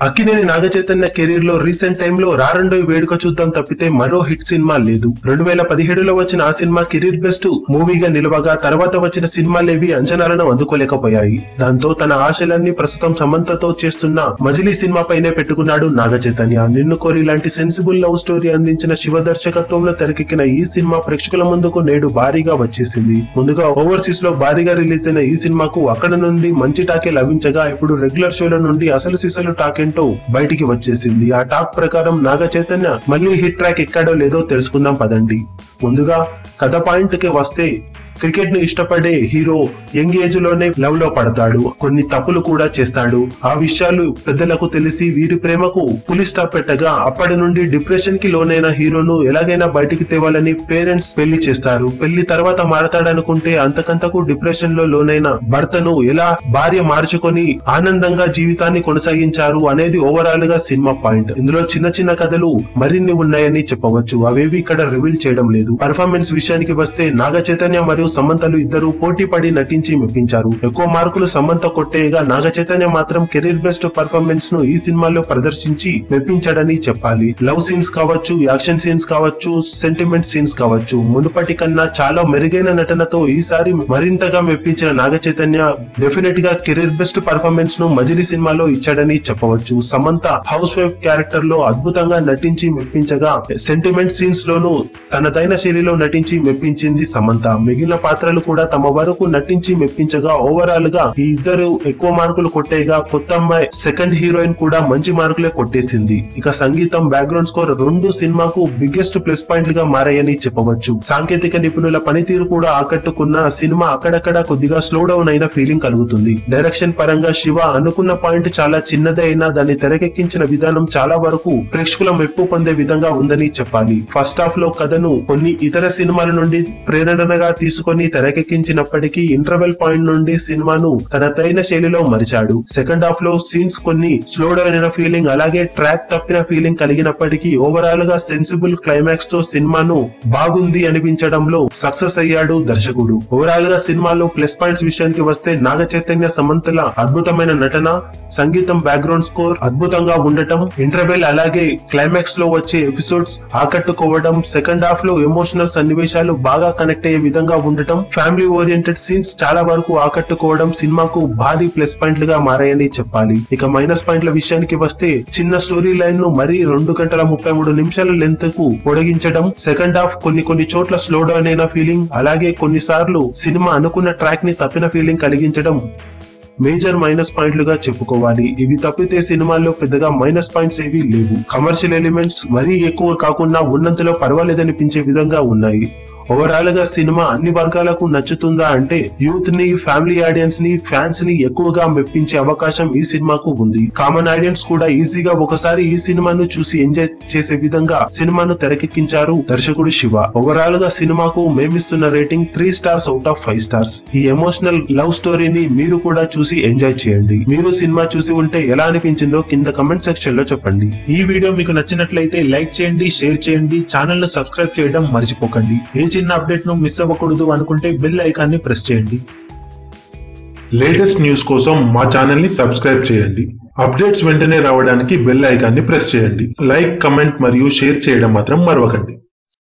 Akkineni Naga Chaitanya career లో recent time లో రారండోయ్ వేడుక చూద్దాం తప్పితే మరో హిట్ సినిమా లేదు. 2017లో వచ్చిన ఆ సినిమా కెరీర్ బెస్ట్ మూవీగా నిలవగా తర్వాత వచ్చిన సినిమాలేవి అంచనాలను అందుకోలేకపోయాయి. దాంతో తన ఆశలన్నీ ప్రస్తుతం సమంతతో చేస్తున్న మజిలీ సినిమా పైనే పెట్టుకున్నాడు నాగచైతన్య. నిన్ను కోరి లాంటి సెన్సిబుల్ లవ్ స్టోరీ అందించిన శివ దర్శకత్వంలో తెరకెక్కిన ఈ సినిమా ప్రేక్షకుల ముందుకు నేడు భారీగా వచ్చేసింది. ముందుగా ఓవర్సీస్ లో భారీగా రిలీజ్ అయిన ఈ సినిమాకు అక్కడ నుండి మంచి టాకే లభించగా ఇప్పుడు రెగ్యులర్ షోల నుండి అసలు సిసలు టాకే బయటికి వచ్చేసింది. ఆ టాక్ ప్రకారం నాగచైతన్య మళ్ళీ హిట్ ట్రాక్ ఎక్కాడో లేదో తెలుసుకుందాం పదండి. ముందుగా కథ పాయింట్ కి వస్తే, క్రికెట్ ను ఇష్టపడే హీరో యంగ్ ఏజ్ లోనే లవ్ లో పడతాడు. కొన్ని తప్పులు కూడా చేస్తాడు. ఆ విషయాలు పెద్దలకు తెలిసి వీరి ప్రేమకు పులి స్టాప్ పెట్టగా అప్పటి నుండి డిప్రెషన్ కి లోనైన హీరోను ఎలాగైనా బయటికి తేవాలని పేరెంట్స్ పెళ్లి చేస్తారు. పెళ్లి తర్వాత మారతాడనుకుంటే అంతకంతకు డిప్రెషన్ లో లోనైన భర్తను ఎలా భార్య మార్చుకొని ఆనందంగా జీవితాన్ని కొనసాగించారు అనేది ఓవరాల్ గా సినిమా పాయింట్. ఇందులో చిన్న చిన్న కథలు మరిన్ని ఉన్నాయని చెప్పవచ్చు. అవేవి ఇక్కడ రివీల్ చేయడం లేదు. పర్ఫార్మెన్స్ విషయానికి వస్తే నాగచైతన్య మరియు సమంతలు ఇద్దరు పోటీ పడి నటించి మెప్పించారు. ఎక్కువ మార్కులు సమంత కొట్టేయగా నాగచైతన్య మాత్రం కెరీర్ బెస్ట్ పర్ఫార్మెన్స్ ను ఈ సినిమాలో ప్రదర్శించి మెప్పించాడని చెప్పాలి. లవ్ సీన్స్ కావచ్చు, యాక్షన్ సీన్స్ కావచ్చు, సెంటిమెంట్ సీన్స్ కావచ్చు, మునుపటి కన్నా చాలా మెరుగైన నటనతో ఈసారి మరింతగా మెప్పించిన నాగచైతన్య డెఫినెట్ గా కెరీర్ బెస్ట్ పర్ఫార్మెన్స్ ను మజిలీ సినిమాలో ఇచ్చాడని చెప్పవచ్చు. సమంత హౌస్ వైఫ్ క్యారెక్టర్ లో అద్భుతంగా నటించి మెప్పించగా సెంటిమెంట్ సీన్స్ లోనూ తనదైన శైలిలో నటించి మెప్పించింది సమంత. మిగిలిన పాత్రలు కూడా తమ వరకు నటించి మెప్పించగా ఓవరాల్ గా ఈ ఇద్దరు ఎక్కువ మార్కులు కొట్టేగా కొత్త అమ్మాయి సెకండ్ హీరోయిన్ కూడా మంచి మార్కులే కొట్టేసింది. ఇక సంగీతం, బ్యాక్గ్రౌండ్ స్కోర్ రెండు సినిమాకు బిగ్గెస్ట్ ప్లస్ పాయింట్లు గా మారాయని చెప్పవచ్చు. సాంకేతిక నిపుణుల పనితీరు కూడా ఆకట్టుకున్న సినిమా అక్కడక్కడ కొద్దిగా స్లో డౌన్ అయిన ఫీలింగ్ కలుగుతుంది. డైరెక్షన్ పరంగా శివ అనుకున్న పాయింట్ చాలా చిన్నదే అయినా దాన్ని తెరకెక్కించిన విధానం చాలా వరకు ప్రేక్షకుల మెప్పు పొందే విధంగా ఉందని చెప్పాలి. ఫస్ట్ హాఫ్ లో కథను కొన్ని ఇతర సినిమాల నుండి ప్రేరణగా తీసుకొని తెరకెక్కించినప్పటికీ ఇంటర్వెల్ పాయింట్ నుండి సినిమాను తనదైన శైలిలో మరిచాడు. సెకండ్ హాఫ్ లో సీన్స్ కొన్ని స్లో డౌన్ అయిన ఫీలింగ్, అలాగే ట్రాక్ తప్పిన ఫీలింగ్ కలిగినప్పటికీ ఓవరాల్ గా సెన్సిబుల్ క్లైమాక్స్ తో సినిమాను బాగుంది అనిపించడంలో సక్సెస్ అయ్యాడు దర్శకుడు. ఓవరాల్ గా సినిమాలో ప్లస్ పాయింట్స్ విషయానికి వస్తే నాగచైతన్య సమంతల అద్భుతమైన నటన, సంగీతం, బ్యాక్గ్రౌండ్ స్కోర్ అద్భుతంగా ఉండటం, ఇంటర్వెల్ అలాగే క్లైమాక్స్ లో వచ్చే ఎపిసోడ్స్ ఆకట్టుకోవడం, సెకండ్ హాఫ్ లో ఎమోషనల్ సన్నివేశాలు బాగా కనెక్ట్ అయ్యే విధంగా ఉండటం, ఫ్యామిలీ ఓరియంటెడ్ సీన్స్ చాలా వరకు ఆకట్టుకోవడం సినిమాకు భారీ ప్లస్ పాయింట్లు గా మారాయని చెప్పాలి. ఇక మైనస్ పాయింట్ల విషయానికి వస్తే, చిన్న స్టోరీ లైన్ ను మరీ 2 గంటల 33 నిమిషాల లెంత్ కు పొడిగించడం, సెకండ్ హాఫ్ కొన్ని చోట్ల స్లో డౌన్ అయిన ఫీలింగ్, అలాగే కొన్నిసార్లు సినిమా అనుకున్న ట్రాక్ ని తప్పిన ఫీలింగ్ కలిగించడం మేజర్ మైనస్ పాయింట్లుగా చెప్పుకోవాలి. ఇవి తప్పితే సినిమాల్లో పెద్దగా మైనస్ పాయింట్స్ ఏవి లేవు. కమర్షియల్ ఎలిమెంట్స్ మరీ ఎక్కువ కాకుండా ఉన్నంతలో పర్వాలేదనిపించే విధంగా ఉన్నాయి. ఓవరాల్ గా సినిమా అన్ని వర్గాలకు నచ్చుతుందా అంటే యూత్ ని, ఫ్యామిలీ ఆడియన్స్ ని, ఫ్యాన్స్ ని ఎక్కువగా మెప్పించే అవకాశం ఈ సినిమాకు ఉంది. కామన్ ఆడియన్స్ కూడా ఈజీగా ఒకసారి ఈ సినిమాను చూసి ఎంజాయ్ చేసే విధంగా సినిమాను తెరకెక్కించారు దర్శకుడు శివ. ఓవరాల్ గా సినిమాకు మేమిస్తున్న rating 3 stars out of 5 stars. ఈ ఎమోషనల్ లవ్ స్టోరీని మీరు కూడా చూసి ఎంజాయ్ చేయండి. మీరు సినిమా చూసి ఉంటే ఎలా అనిపించిందో కింద కమెంట్ సెక్షన్ లో చెప్పండి. ఈ వీడియో మీకు నచ్చినట్లయితే లైక్ చేయండి, షేర్ చేయండి, ఛానల్ ను సబ్స్క్రైబ్ చేయడం మర్చిపోకండి. చిన్న అప్డేట్ ను మిస్ అవ్వకూడదు అనుకుంటే బెల్ ఐకాన్ ని ప్రెస్ చేయండి. లేటెస్ట్ న్యూస్ కోసం మా ఛానల్ ని సబ్స్క్రైబ్ చేయండి. అప్డేట్స్ వెంటనే రావడానికి బెల్ ఐకాన్ ని ప్రెస్ చేయండి. లైక్, కమెంట్ మరియు షేర్ చేయడం మాత్రం మరవకండి.